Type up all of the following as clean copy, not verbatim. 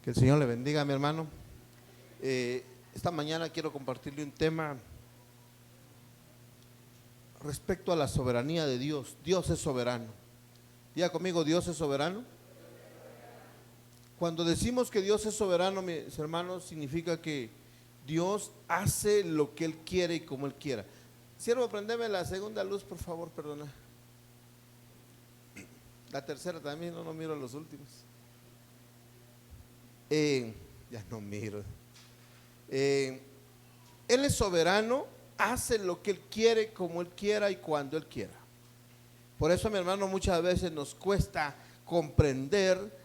Que el Señor le bendiga, mi hermano. Esta mañana quiero compartirle un tema respecto a la soberanía de Dios. Dios es soberano. Diga conmigo, Dios es soberano. Cuando decimos que Dios es soberano, mis hermanos, significa que Dios hace lo que Él quiere y como Él quiera. Siervo, prendeme la segunda luz, por favor, perdona. La tercera también, no miro los últimos. Ya no miro. Él es soberano, hace lo que Él quiere, como Él quiera y cuando Él quiera. Por eso, mi hermano, muchas veces nos cuesta comprender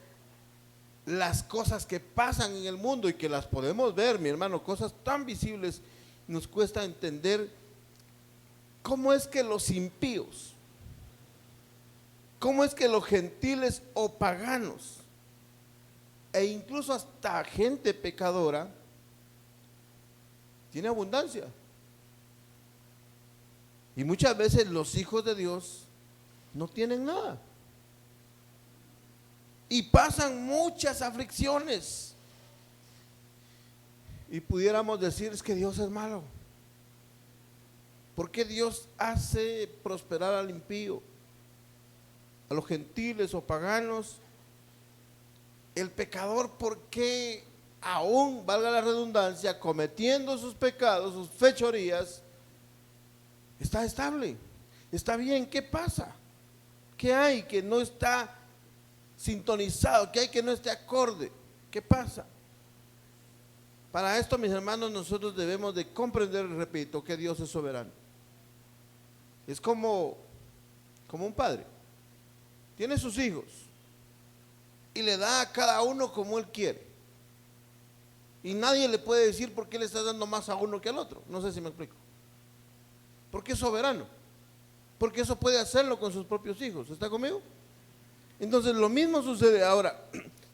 las cosas que pasan en el mundo y que las podemos ver, mi hermano, cosas tan visibles. Nos cuesta entender cómo es que los impíos, cómo es que los gentiles o paganos, e incluso hasta gente pecadora, tiene abundancia. Y muchas veces los hijos de Dios no tienen nada. Y pasan muchas aflicciones. Y pudiéramos decir, es que Dios es malo. ¿Por qué Dios hace prosperar al impío, a los gentiles o paganos? El pecador, ¿por qué aún, valga la redundancia, cometiendo sus pecados, sus fechorías, está estable, está bien? ¿Qué pasa? ¿Qué hay que no está sintonizado? ¿Qué hay que no esté acorde? ¿Qué pasa? Para esto, mis hermanos, nosotros debemos de comprender, repito, que Dios es soberano. Es como un padre. Tiene sus hijos y le da a cada uno como Él quiere. Y nadie le puede decir por qué le está dando más a uno que al otro. No sé si me explico. Porque es soberano. Porque eso puede hacerlo con sus propios hijos. ¿Está conmigo? Entonces lo mismo sucede ahora.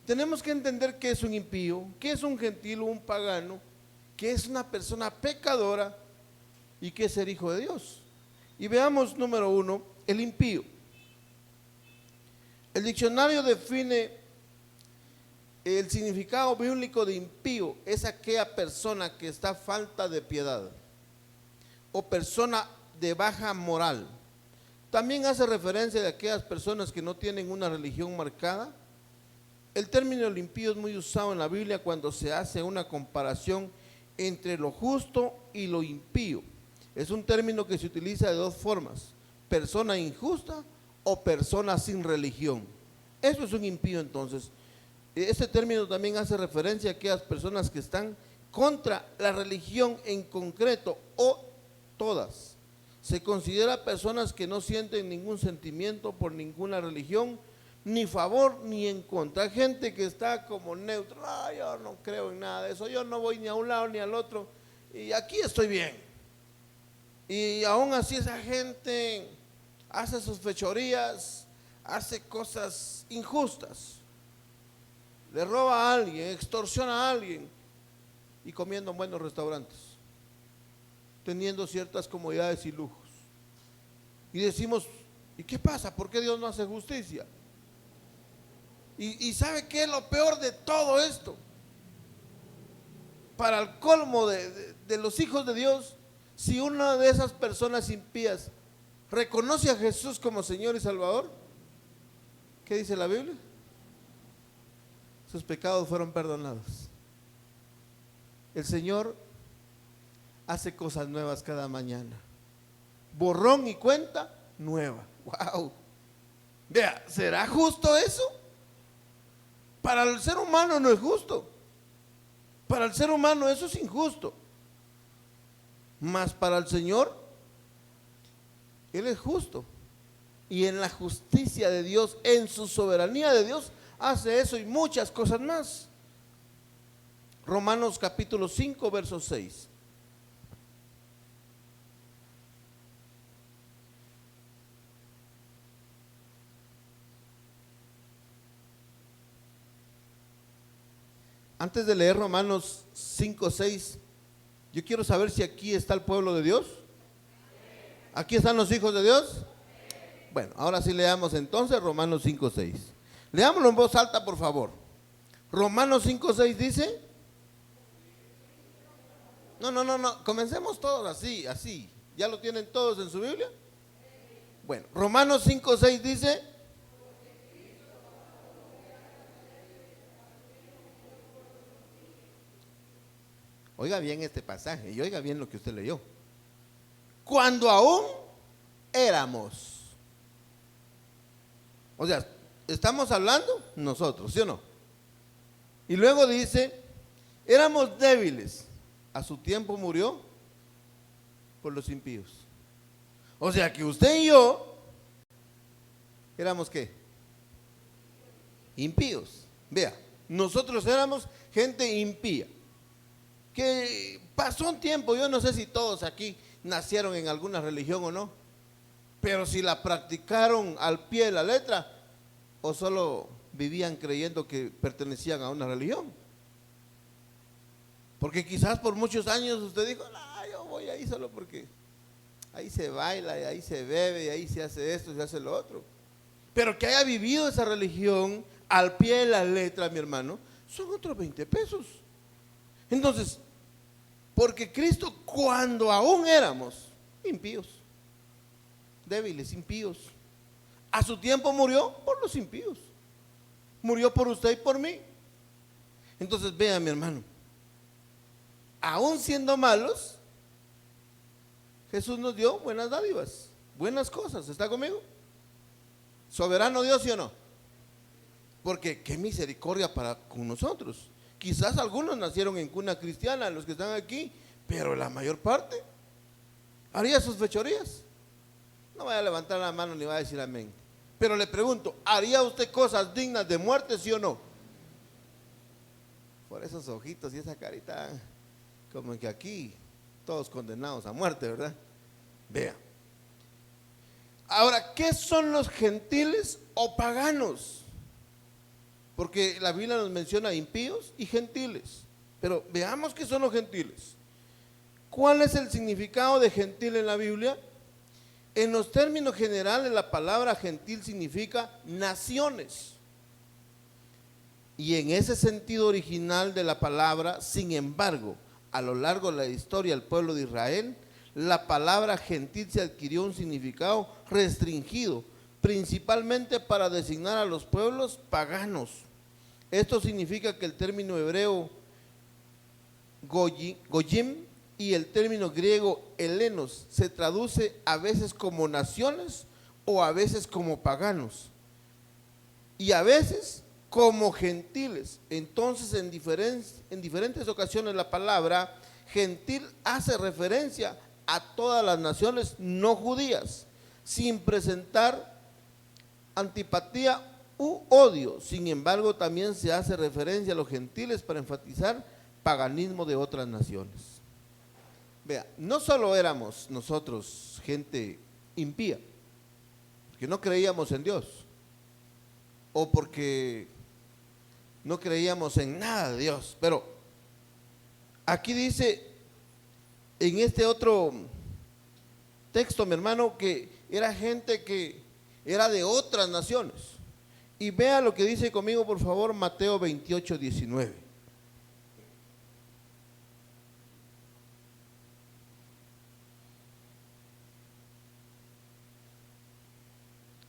Tenemos que entender qué es un impío, qué es un gentil o un pagano, qué es una persona pecadora y qué es ser hijo de Dios. Y veamos, número uno, el impío. El diccionario define el significado bíblico de impío: es aquella persona que está falta de piedad o persona de baja moral. También hace referencia de aquellas personas que no tienen una religión marcada. El término impío es muy usado en la Biblia cuando se hace una comparación entre lo justo y lo impío. Es un término que se utiliza de dos formas: persona injusta o persona sin religión. Eso es un impío. Entonces, este término también hace referencia a aquellas personas que están contra la religión en concreto o todas. Se considera personas que no sienten ningún sentimiento por ninguna religión, ni favor ni en contra. Hay gente que está como neutro: yo no creo en nada de eso, yo no voy ni a un lado ni al otro y aquí estoy bien. Y aún así esa gente hace sus fechorías, hace cosas injustas, le roba a alguien, extorsiona a alguien, y comiendo en buenos restaurantes, teniendo ciertas comodidades y lujos. Y decimos, ¿y qué pasa? ¿Por qué Dios no hace justicia? Y ¿sabe qué es lo peor de todo esto? Para el colmo de los hijos de Dios, si una de esas personas impías reconoce a Jesús como Señor y Salvador, ¿qué dice la Biblia? Sus pecados fueron perdonados. El Señor hace cosas nuevas cada mañana. Borrón y cuenta nueva. ¡Wow! Vea, ¿será justo eso? Para el ser humano no es justo. Para el ser humano eso es injusto. Mas para el Señor, Él es justo. Y en la justicia de Dios, en su soberanía de Dios, hace eso y muchas cosas más. Romanos capítulo 5, verso 6. Antes de leer Romanos 5, 6, yo quiero saber si aquí está el pueblo de Dios. ¿Aquí están los hijos de Dios? Bueno, ahora sí leamos entonces Romanos 5, 6. Leámoslo en voz alta, por favor. Romanos 5:6 dice. No, comencemos todos así. ¿Ya lo tienen todos en su Biblia? Bueno, Romanos 5:6 dice. Oiga bien este pasaje y oiga bien lo que usted leyó. Cuando aún éramos. O sea, estamos hablando nosotros, ¿sí o no? Y luego dice, éramos débiles. A su tiempo murió por los impíos. O sea que usted y yo éramos ¿qué? Impíos. Vea, nosotros éramos gente impía. Que pasó un tiempo, yo no sé si todos aquí nacieron en alguna religión o no, pero si la practicaron al pie de la letra o solo vivían creyendo que pertenecían a una religión. Porque quizás por muchos años usted dijo, no, yo voy ahí solo porque ahí se baila, y ahí se bebe, y ahí se hace esto, se hace lo otro. Pero que haya vivido esa religión al pie de la letra, mi hermano, son otros 20 pesos. Entonces, porque Cristo cuando aún éramos impíos, débiles, impíos, a su tiempo murió por los impíos. Murió por usted y por mí. Entonces, vea, mi hermano, aún siendo malos, Jesús nos dio buenas dádivas, buenas cosas. ¿Está conmigo? Soberano Dios, ¿sí o no? Porque qué misericordia para con nosotros. Quizás algunos nacieron en cuna cristiana, los que están aquí, pero la mayor parte haría sus fechorías. No vaya a levantar la mano ni va a decir amén. Pero le pregunto, ¿haría usted cosas dignas de muerte, sí o no? Por esos ojitos y esa carita, como que aquí todos condenados a muerte, ¿verdad? Vea. Ahora, ¿qué son los gentiles o paganos? Porque la Biblia nos menciona impíos y gentiles. Pero veamos qué son los gentiles. ¿Cuál es el significado de gentil en la Biblia? En los términos generales, la palabra gentil significa naciones. Y en ese sentido original de la palabra, sin embargo, a lo largo de la historia del pueblo de Israel, la palabra gentil se adquirió un significado restringido, principalmente para designar a los pueblos paganos. Esto significa que el término hebreo goyim y el término griego helenos se traduce a veces como naciones o a veces como paganos y a veces como gentiles. Entonces en diferentes ocasiones la palabra gentil hace referencia a todas las naciones no judías sin presentar antipatía u odio. Sin embargo, también se hace referencia a los gentiles para enfatizar paganismo de otras naciones. Vea, no solo éramos nosotros gente impía, porque no creíamos en Dios, o porque no creíamos en nada de Dios, pero aquí dice en este otro texto, mi hermano, que era gente que era de otras naciones. Y vea lo que dice conmigo, por favor, Mateo 28:19.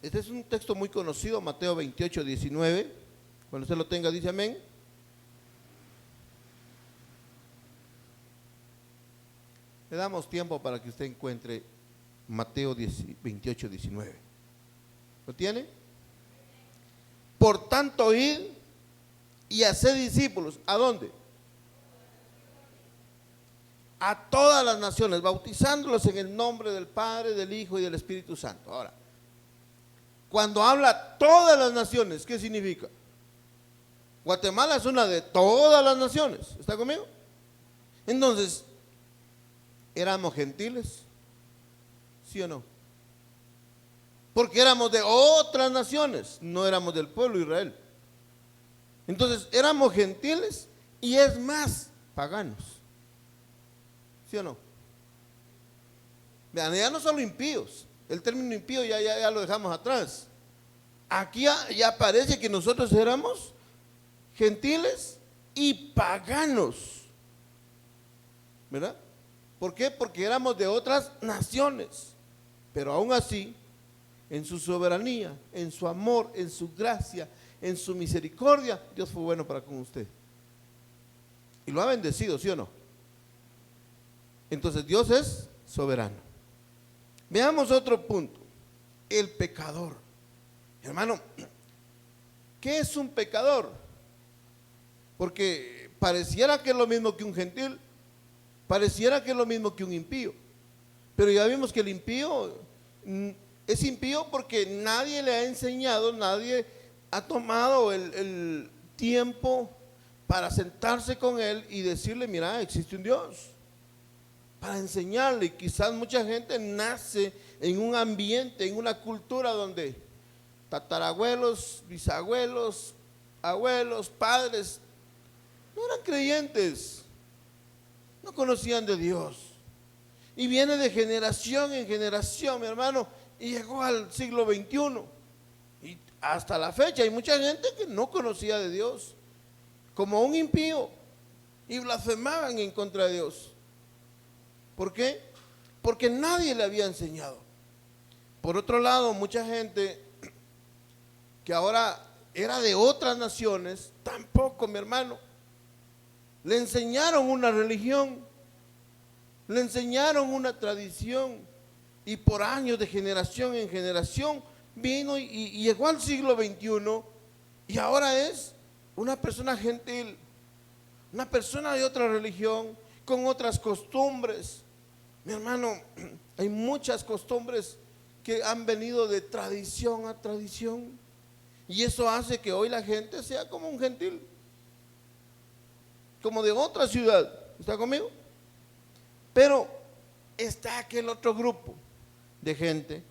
Este es un texto muy conocido, Mateo 28:19. Cuando usted lo tenga, dice amén. Le damos tiempo para que usted encuentre Mateo 28:19. ¿Lo tiene? Por tanto, id y haced discípulos. ¿A dónde? A todas las naciones, bautizándolos en el nombre del Padre, del Hijo y del Espíritu Santo. Ahora, cuando habla todas las naciones, ¿qué significa? Guatemala es una de todas las naciones. ¿Está conmigo? Entonces, ¿éramos gentiles? ¿Sí o no? Porque éramos de otras naciones, no éramos del pueblo de Israel. Entonces, éramos gentiles y es más, paganos. ¿Sí o no? Vean, ya no solo impíos. El término impío ya lo dejamos atrás. Aquí ya parece que nosotros éramos gentiles y paganos, ¿verdad? ¿Por qué? Porque éramos de otras naciones, pero aún así, en su soberanía, en su amor, en su gracia, en su misericordia, Dios fue bueno para con usted. Y lo ha bendecido, ¿sí o no? Entonces Dios es soberano. Veamos otro punto, el pecador. Hermano, ¿qué es un pecador? Porque pareciera que es lo mismo que un gentil, pareciera que es lo mismo que un impío, pero ya vimos que el impío es impío porque nadie le ha enseñado, nadie ha tomado el tiempo para sentarse con él y decirle, mira, existe un Dios, para enseñarle. Y quizás mucha gente nace en un ambiente, en una cultura donde tatarabuelos, bisabuelos, abuelos, padres no eran creyentes, no conocían de Dios, y viene de generación en generación, mi hermano, y llegó al siglo XXI y hasta la fecha hay mucha gente que no conocía de Dios, como un impío, y blasfemaban en contra de Dios. ¿Por qué? Porque nadie le había enseñado. Por otro lado, mucha gente que ahora era de otras naciones, tampoco, mi hermano, le enseñaron una religión, le enseñaron una tradición, y por años, de generación en generación, vino y llegó al siglo XXI, y ahora es una persona gentil, una persona de otra religión, con otras costumbres. Mi hermano, hay muchas costumbres que han venido de tradición a tradición, y eso hace que hoy la gente sea como un gentil, como de otra ciudad. ¿Está conmigo? Pero está aquel otro grupo de gente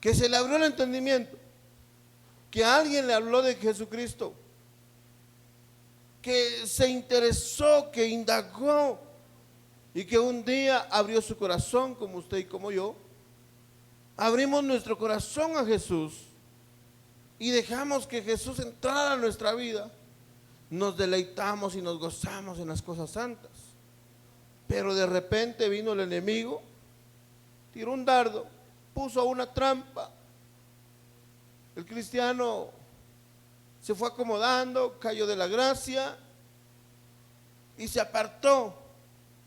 que se le abrió el entendimiento, que alguien le habló de Jesucristo, que se interesó, que indagó, y que un día abrió su corazón, como usted y como yo. Abrimos nuestro corazón a Jesús y dejamos que Jesús entrara a nuestra vida. Nos deleitamos y nos gozamos en las cosas santas, pero de repente vino el enemigo, tiró un dardo, puso una trampa. El cristiano se fue acomodando, cayó de la gracia y se apartó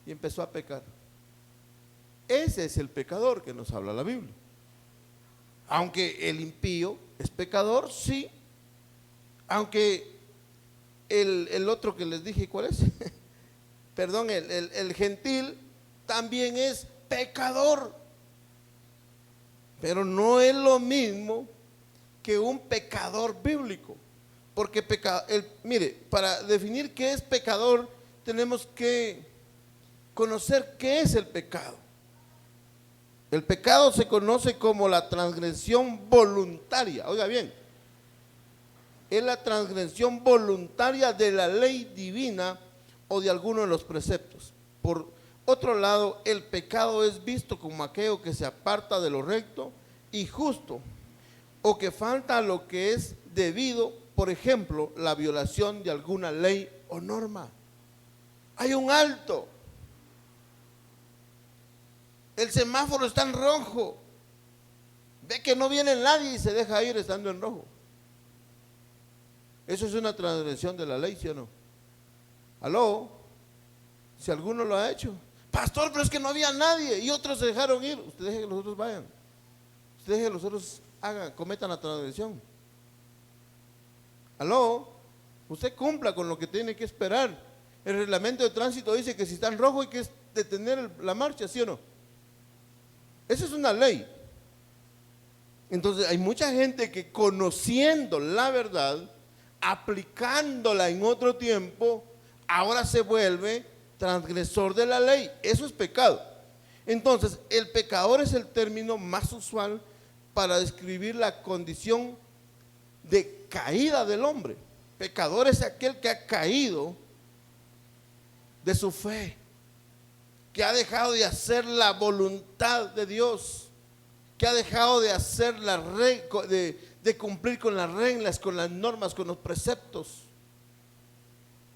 y empezó a pecar. Ese es el pecador que nos habla la Biblia. Aunque el impío es pecador, sí. Aunque el otro que les dije, ¿cuál es? Perdón, el gentil también es pecador. Pero no es lo mismo que un pecador bíblico. Porque mire, para definir qué es pecador, tenemos que conocer qué es el pecado. El pecado se conoce como la transgresión voluntaria. Oiga bien, es la transgresión voluntaria de la ley divina o de alguno de los preceptos. Por otro lado, el pecado es visto como aquello que se aparta de lo recto y justo, o que falta a lo que es debido, por ejemplo, la violación de alguna ley o norma. Hay un alto, el semáforo está en rojo, ve que no viene nadie y se deja ir estando en rojo. Eso es una transgresión de la ley, ¿sí o no? ¿Aló? Si alguno lo ha hecho. Pastor, pero es que no había nadie y otros se dejaron ir. Usted deje que los otros vayan. Usted deje que los otros cometan la transgresión. ¿Aló? Usted cumpla con lo que tiene que esperar. El reglamento de tránsito dice que si está en rojo hay que detener la marcha, ¿sí o no? Esa es una ley. Entonces hay mucha gente que, conociendo la verdad, aplicándola en otro tiempo, ahora se vuelve transgresor de la ley. Eso es pecado. Entonces el pecador es el término más usual para describir la condición de caída del hombre. Pecador es aquel que ha caído de su fe, que ha dejado de hacer la voluntad de Dios, que ha dejado de hacer de cumplir con las reglas, con las normas, con los preceptos.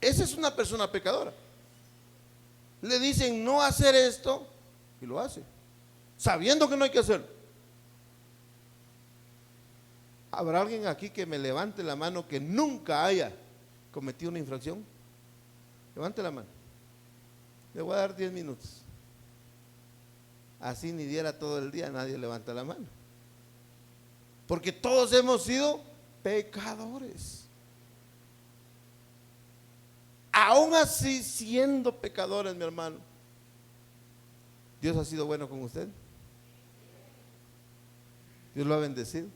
Esa es una persona pecadora. Le dicen no hacer esto y lo hace, sabiendo que no hay que hacerlo. ¿Habrá alguien aquí que me levante la mano que nunca haya cometido una infracción? Levante la mano. Le voy a dar 10 minutos. Así ni diera todo el día, nadie levanta la mano. Porque todos hemos sido pecadores. Aún así, siendo pecadores, mi hermano, Dios ha sido bueno con usted. Dios lo ha bendecido.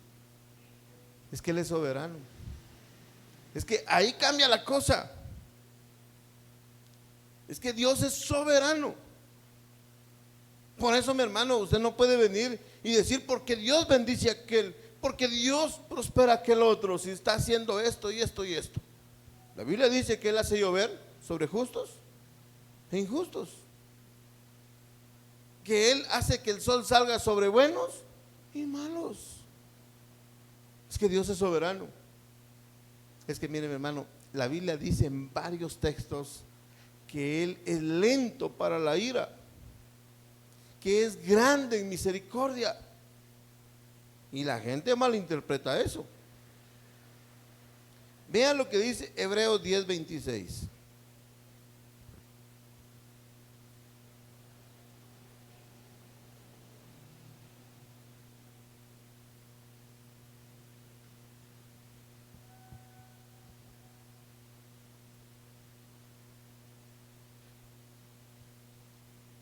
Es que Él es soberano. Es que ahí cambia la cosa. Es que Dios es soberano. Por eso, mi hermano, usted no puede venir y decir porque Dios bendice a aquel, porque Dios prospera a aquel otro, si está haciendo esto y esto y esto. La Biblia dice que Él hace llover sobre justos e injustos, que Él hace que el sol salga sobre buenos y malos. Es que Dios es soberano. Es que mire, mi hermano, la Biblia dice en varios textos que Él es lento para la ira, que es grande en misericordia, y la gente malinterpreta eso. Vean lo que dice Hebreos 10:26.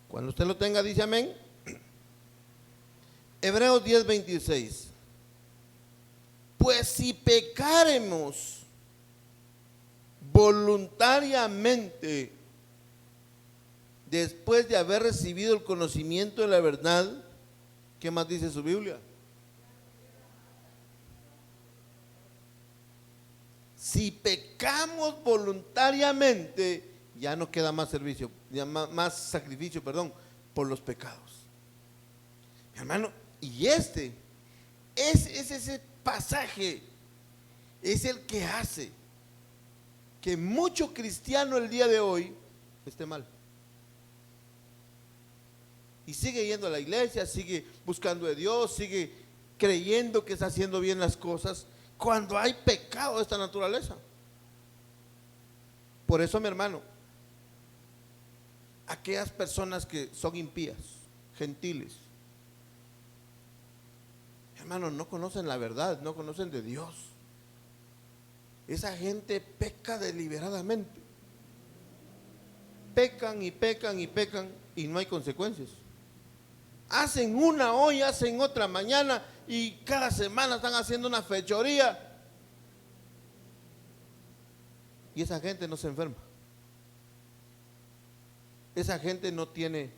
Cuando usted lo tenga, dice amén. Hebreos 10:26. Pues si pecaremos voluntariamente después de haber recibido el conocimiento de la verdad, ¿qué más dice su Biblia? Si pecamos voluntariamente, ya no queda más servicio, ya más sacrificio, perdón, por los pecados. Mi hermano, y ese pasaje es el que hace que mucho cristiano el día de hoy esté mal. Y sigue yendo a la iglesia, sigue buscando de Dios, sigue creyendo que está haciendo bien las cosas, cuando hay pecado de esta naturaleza. Por eso, mi hermano, aquellas personas que son impías, gentiles, hermano, no conocen la verdad, no conocen de Dios. Esa gente peca deliberadamente. Pecan y pecan y pecan y no hay consecuencias. Hacen una hoy, hacen otra mañana y cada semana están haciendo una fechoría. Y esa gente no se enferma. Esa gente no tiene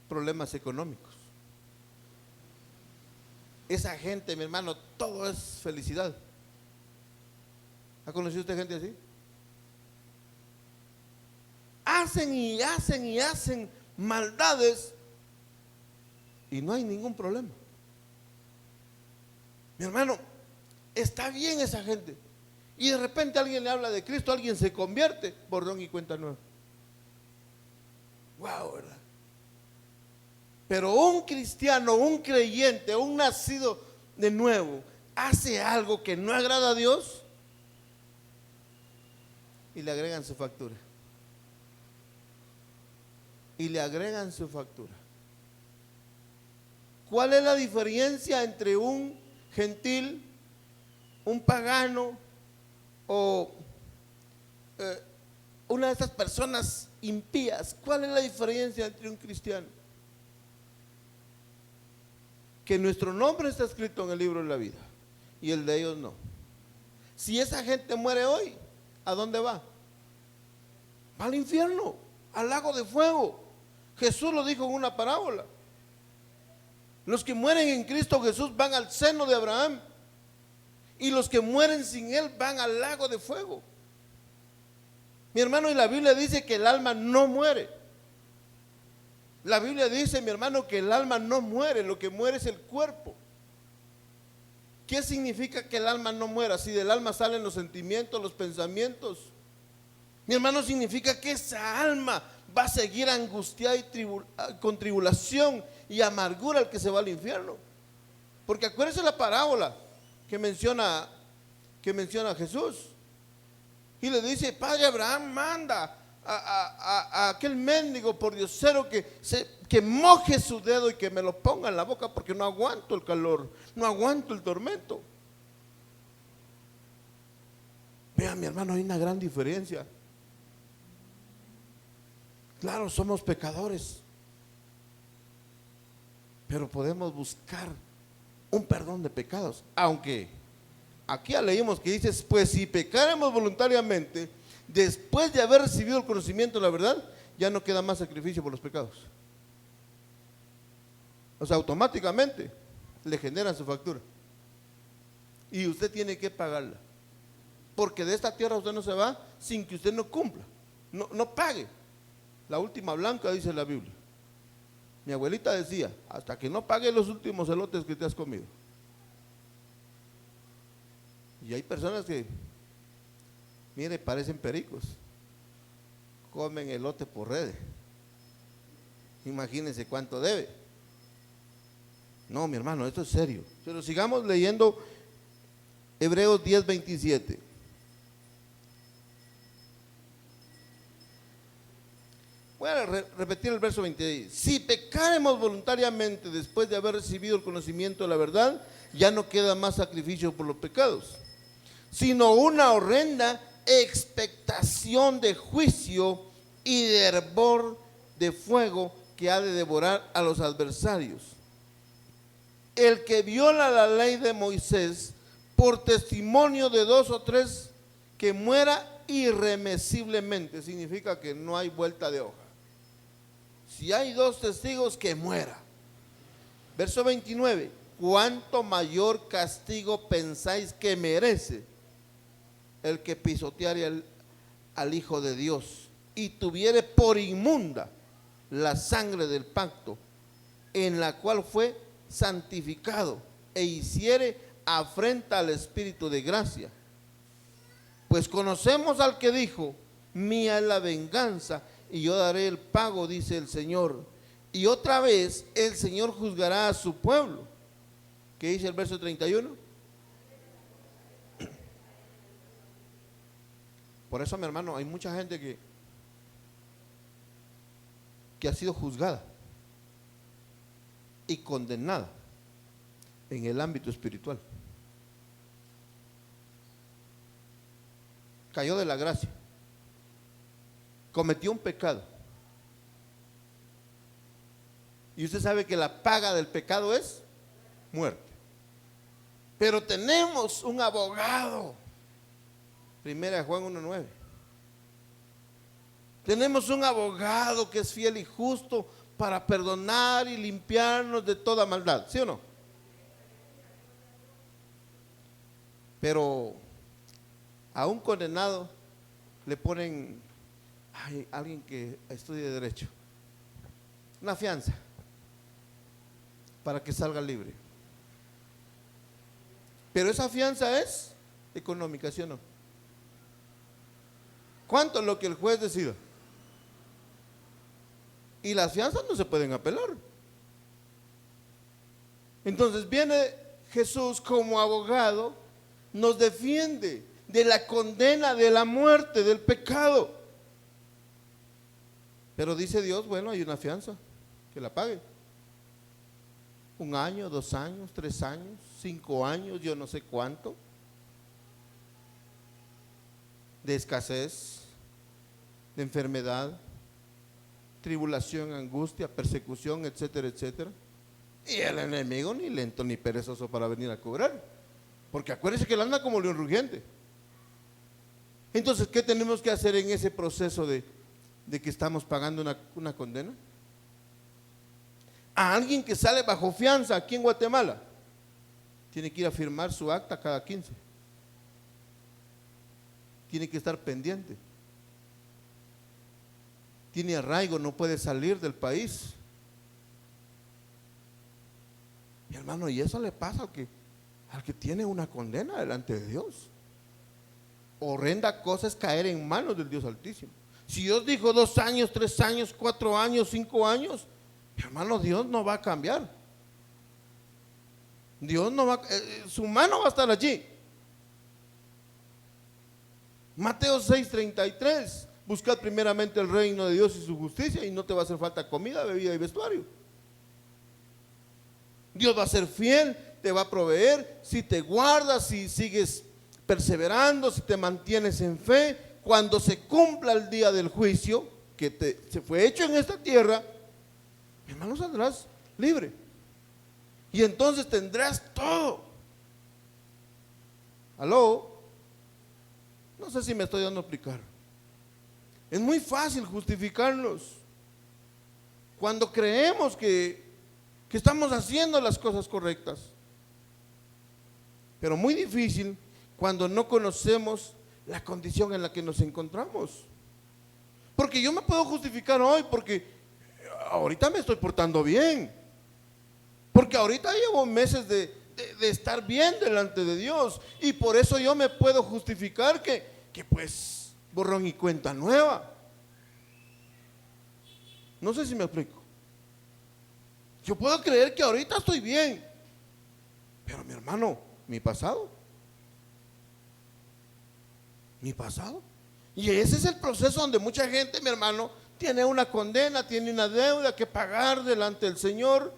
problemas económicos. Esa gente, mi hermano, todo es felicidad. ¿Ha conocido usted gente así? Hacen y hacen y hacen maldades y no hay ningún problema. Mi hermano, está bien esa gente. Y de repente alguien le habla de Cristo, alguien se convierte, borrón y cuenta nueva. Wow, ¿verdad? Pero un cristiano, un creyente, un nacido de nuevo, hace algo que no agrada a Dios y le agregan su factura. Y le agregan su factura. ¿Cuál es la diferencia entre un gentil, un pagano o una de estas personas impías? ¿Cuál es la diferencia entre un cristiano? Que nuestro nombre está escrito en el libro de la vida y el de ellos no. Si esa gente muere hoy, ¿a dónde va? Va al infierno, al lago de fuego. Jesús lo dijo en una parábola. Los que mueren en Cristo Jesús van al seno de Abraham y los que mueren sin Él van al lago de fuego. Mi hermano, y la Biblia dice que el alma no muere. La Biblia dice, mi hermano, que el alma no muere, lo que muere es el cuerpo. ¿Qué significa que el alma no muera? Si del alma salen los sentimientos, los pensamientos. Mi hermano, significa que esa alma va a seguir angustiada y con tribulación y amargura el que se va al infierno. Porque acuérdense la parábola que menciona Jesús. Y le dice: Padre Abraham, manda a aquel mendigo pordiosero que moje su dedo y que me lo ponga en la boca, porque no aguanto el calor, no aguanto el tormento. Vean, mi hermano, hay una gran diferencia. Claro, somos pecadores, pero podemos buscar un perdón de pecados. Aunque aquí ya leímos que dice: pues si pecáremos voluntariamente, después de haber recibido el conocimiento de la verdad, ya no queda más sacrificio por los pecados. O sea, automáticamente le generan su factura y usted tiene que pagarla, porque de esta tierra usted no se va sin que usted no cumpla, no pague. La última blanca, dice la Biblia. Mi abuelita decía: hasta que no pague los últimos elotes que te has comido. Y hay personas que, mire, parecen pericos, comen elote por redes. Imagínense cuánto debe. No, mi hermano, esto es serio. Pero sigamos leyendo Hebreos 10:27. Voy a repetir el verso 26. Si pecáremos voluntariamente después de haber recibido el conocimiento de la verdad, ya no queda más sacrificio por los pecados, sino una horrenda expectación de juicio y de hervor de fuego que ha de devorar a los adversarios. El que viola la ley de Moisés por testimonio de 2 o 3, que muera irremisiblemente. Significa que no hay vuelta de hoja. Si hay 2 testigos, que muera. Verso 29. ¿Cuánto mayor castigo pensáis que merece el que pisoteare al Hijo de Dios y tuviere por inmunda la sangre del pacto, en la cual fue santificado, e hiciere afrenta al Espíritu de gracia? Pues conocemos al que dijo: mía es la venganza y yo daré el pago, dice el Señor. Y otra vez el Señor juzgará a su pueblo. ¿Qué dice el verso 31? Por eso, mi hermano, hay mucha gente que ha sido juzgada y condenada en el ámbito espiritual. Cayó de la gracia, cometió un pecado, y usted sabe que la paga del pecado es muerte. Pero tenemos un abogado, 1 Juan 1:9. Tenemos un abogado que es fiel y justo para perdonar y limpiarnos de toda maldad, ¿sí o no? Pero a un condenado le ponen, alguien que estudie derecho, una fianza para que salga libre. Pero esa fianza es económica, ¿sí o no? ¿Cuánto es lo que el juez decida? Y las fianzas no se pueden apelar. Entonces viene Jesús como abogado, nos defiende de la condena, de la muerte, del pecado. Pero dice Dios: bueno, hay una fianza, que la pague. 1 año, 2 años, 3 años, 5 años, yo no sé cuánto, de escasez, de enfermedad, tribulación, angustia, persecución, etcétera, etcétera. Y el enemigo ni lento ni perezoso para venir a cobrar, porque acuérdense que él anda como león rugiente. Entonces, ¿qué tenemos que hacer en ese proceso de que estamos pagando una condena? A alguien que sale bajo fianza aquí en Guatemala, tiene que ir a firmar su acta cada 15. Tiene que estar pendiente. Tiene arraigo, no puede salir del país. Mi hermano, y eso le pasa al que tiene una condena delante de Dios. Horrenda cosa es caer en manos del Dios Altísimo. Si Dios dijo 2 años, 3 años, 4 años, 5 años, mi hermano, Dios no va a cambiar. Dios no va, su mano va a estar allí. Mateo 6:33, buscad primeramente el reino de Dios y su justicia y no te va a hacer falta comida, bebida y vestuario. Dios va a ser fiel, te va a proveer, si te guardas, si sigues perseverando, si te mantienes en fe, cuando se cumpla el día del juicio que se fue hecho en esta tierra, mi hermano, saldrás libre. Y entonces tendrás todo. ¿Aló? No sé si me estoy dando a explicar. Es muy fácil justificarnos cuando creemos que estamos haciendo las cosas correctas, pero muy difícil cuando no conocemos la condición en la que nos encontramos. Porque yo me puedo justificar hoy porque ahorita me estoy portando bien, porque ahorita llevo meses de estar bien delante de Dios, y por eso yo me puedo justificar que pues borrón y cuenta nueva. No sé si me explico. Yo puedo creer que ahorita estoy bien, pero mi hermano, mi pasado, y ese es el proceso donde mucha gente, mi hermano, tiene una condena, tiene una deuda que pagar delante del Señor,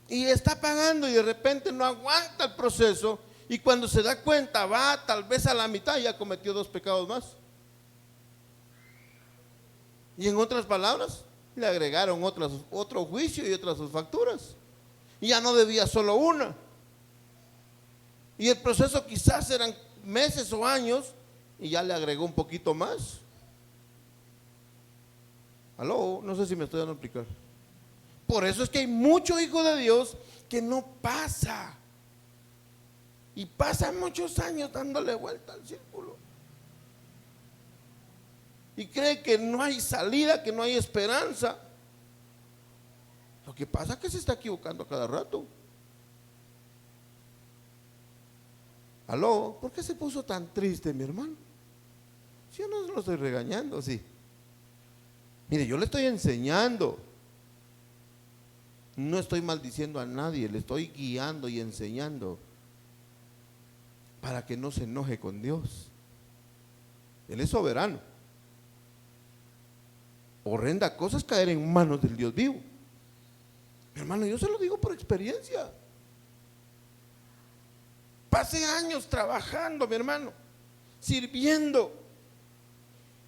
y está pagando y de repente no aguanta el proceso, y cuando se da cuenta va tal vez a la mitad y ya cometió 2 pecados más. Y en otras palabras, le agregaron otro juicio y otras facturas, y ya no debía solo una, y el proceso quizás eran meses o años, y ya le agregó un poquito más. Aló, no sé si me estoy dando a explicar. Por eso es que hay mucho hijo de Dios que no pasa, y pasa muchos años dándole vuelta al círculo, y cree que no hay salida, que no hay esperanza. Lo que pasa es que se está equivocando a cada rato. Aló, ¿por qué se puso tan triste, mi hermano? Si yo no lo estoy regañando, sí. Mire, yo le estoy enseñando. No estoy maldiciendo a nadie, le estoy guiando y enseñando para que no se enoje con Dios. Él es soberano. Horrenda cosa es caer en manos del Dios vivo. Mi hermano, yo se lo digo por experiencia. Pasé años trabajando, mi hermano, sirviendo,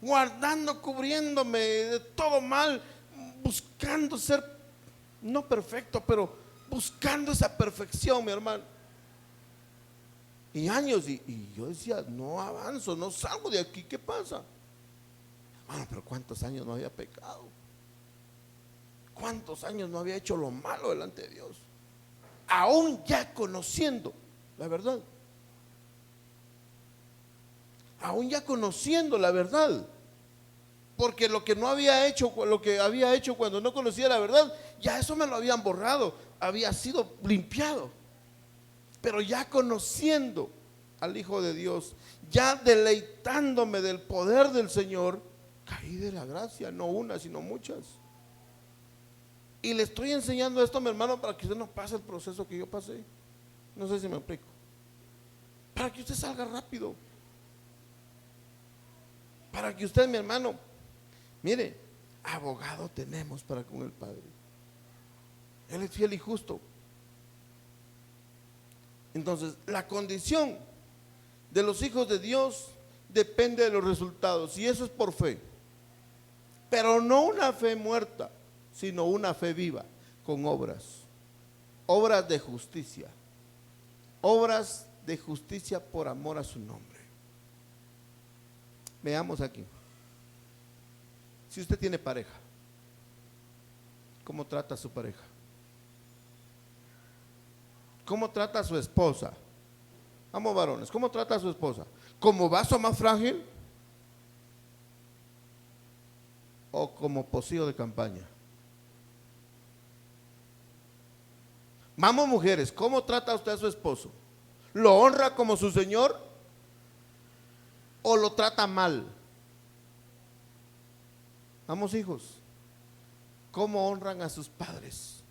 guardando, cubriéndome de todo mal, buscando ser, no perfecto, pero buscando esa perfección, mi hermano. Y años, y yo decía, no avanzo, no salgo de aquí, ¿qué pasa? Hermano, pero ¿cuántos años no había pecado? ¿Cuántos años no había hecho lo malo delante de Dios? Aún ya conociendo la verdad. Aún ya conociendo la verdad. Porque lo que no había hecho, lo que había hecho cuando no conocía la verdad, ya eso me lo habían borrado, había sido limpiado. Pero ya conociendo al Hijo de Dios, ya deleitándome del poder del Señor, caí de la gracia, no una, sino muchas. Y le estoy enseñando esto a mi hermano para que usted no pase el proceso que yo pasé. No sé si me explico. Para que usted salga rápido. Para que usted, mi hermano, mire, abogado tenemos para con el Padre. Él es fiel y justo. Entonces, la condición de los hijos de Dios depende de los resultados, y eso es por fe. Pero no una fe muerta, sino una fe viva, con obras. Obras de justicia. Obras de justicia por amor a su nombre. Veamos aquí. Si usted tiene pareja, ¿cómo trata a su pareja? ¿Cómo trata a su esposa? Vamos, varones, ¿cómo trata a su esposa? ¿Como vaso más frágil? ¿O como pocillo de campaña? Vamos, mujeres, ¿cómo trata usted a su esposo? ¿Lo honra como su señor? o lo trata mal. Vamos, hijos, ¿cómo honran a sus padres?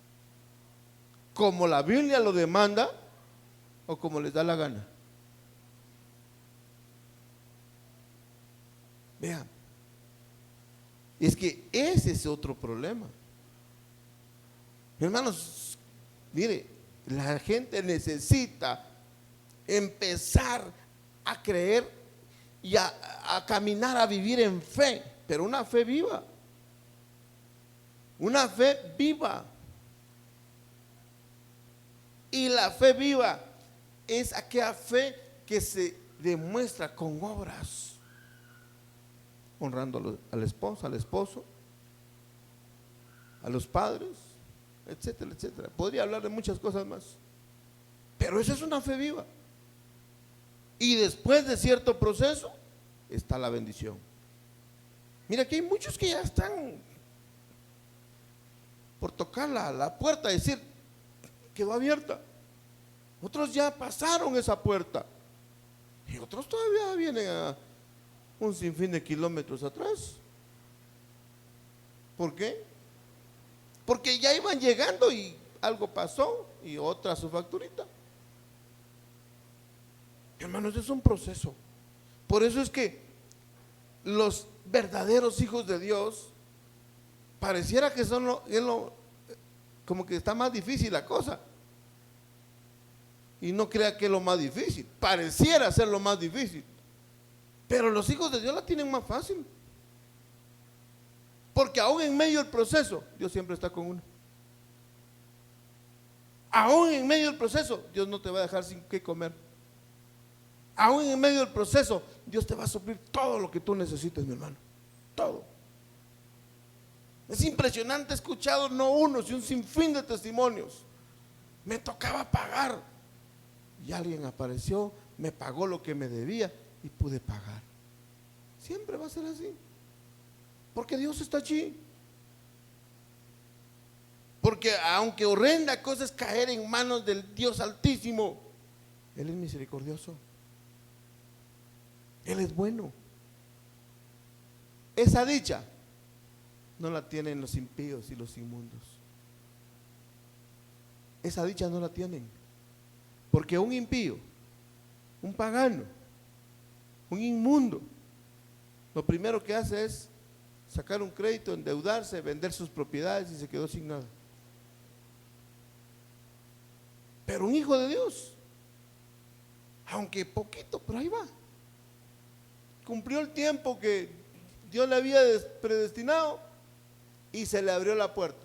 ¿Como la Biblia lo demanda o como les da la gana? Vean, es que ese es otro problema. Hermanos, mire, la gente necesita empezar a creer y a caminar, a vivir en fe, pero una fe viva. Una fe viva. Y la fe viva es aquella fe que se demuestra con obras, honrando a la esposa, al esposo, a los padres, etcétera, etcétera. Podría hablar de muchas cosas más, pero esa es una fe viva. Y después de cierto proceso está la bendición. Mira que hay muchos que ya están por tocar la puerta, decir, quedó abierta. Otros ya pasaron esa puerta y otros todavía vienen a un sinfín de kilómetros atrás. ¿Por qué? Porque ya iban llegando y algo pasó y otra su facturita. Hermanos, es un proceso. Por eso es que los verdaderos hijos de Dios pareciera que son como que está más difícil la cosa. Y no crea que es lo más difícil. Pareciera ser lo más difícil. Pero los hijos de Dios la tienen más fácil. Porque aún en medio del proceso, Dios siempre está con uno. Aún en medio del proceso, Dios no te va a dejar sin qué comer. Aún en medio del proceso, Dios te va a suplir todo lo que tú necesites, mi hermano. Todo. Es impresionante, he escuchado no uno, sino un sinfín de testimonios. Me tocaba pagar y alguien apareció, me pagó lo que me debía y pude pagar. Siempre va a ser así, porque Dios está allí. Porque aunque horrenda cosa es caer en manos del Dios Altísimo, Él es misericordioso, Él es bueno. Esa dicha no la tienen los impíos y los inmundos. Esa dicha no la tienen. Porque un impío, un pagano, un inmundo, lo primero que hace es sacar un crédito, endeudarse, vender sus propiedades y se quedó sin nada. Pero un hijo de Dios, aunque poquito, pero ahí va. Cumplió el tiempo que Dios le había predestinado y se le abrió la puerta.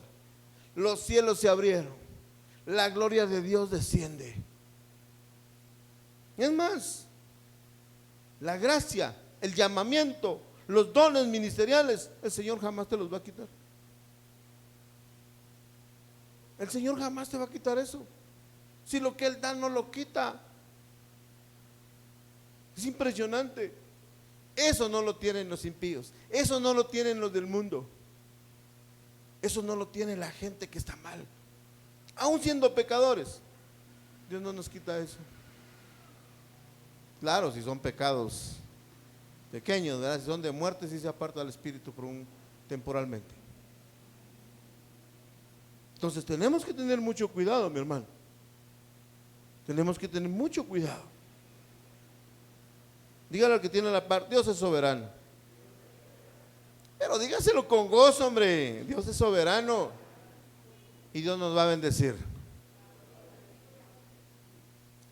Los cielos se abrieron. La gloria de Dios desciende. Es más, la gracia, el llamamiento, los dones ministeriales, el Señor jamás te los va a quitar. El Señor jamás te va a quitar eso. Si lo que Él da no lo quita. Es impresionante. Eso no lo tienen los impíos. Eso no lo tienen los del mundo. Eso no lo tiene la gente que está mal. Aún siendo pecadores, Dios no nos quita eso. Claro, si son pecados pequeños, ¿verdad? Si son de muerte, sí se aparta del espíritu temporalmente. Entonces tenemos que tener mucho cuidado, mi hermano. Tenemos que tener mucho cuidado. Dígale al que tiene la par, Dios es soberano. Pero dígaselo con gozo, hombre. Dios es soberano y Dios nos va a bendecir.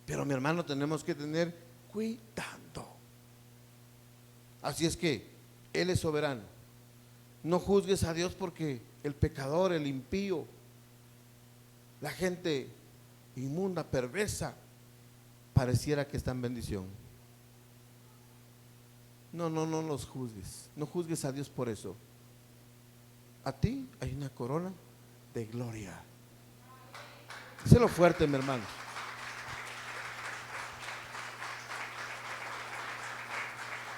Pero mi hermano, tenemos que tener cuidado. Así es que Él es soberano. No juzgues a Dios porque el pecador, el impío, la gente inmunda, perversa, pareciera que está en bendición. No los juzgues. No juzgues a Dios por eso. A ti hay una corona de gloria. Díselo fuerte, mi hermano.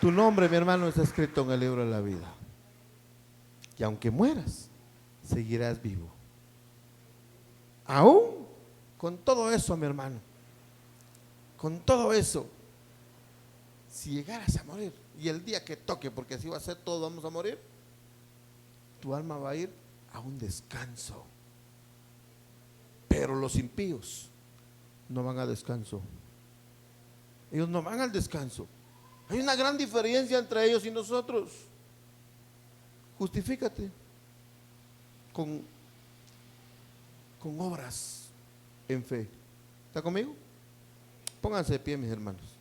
Tu nombre, mi hermano, está escrito en el libro de la vida. Y aunque mueras, seguirás vivo. Aún con todo eso, mi hermano, con todo eso, si llegaras a morir, y el día que toque, porque así va a ser, todos vamos a morir, tu alma va a ir a un descanso. Pero los impíos no van a descanso. Ellos no van al descanso. Hay una gran diferencia entre ellos y nosotros. Justifícate con obras en fe. ¿Está conmigo? Pónganse de pie, mis hermanos.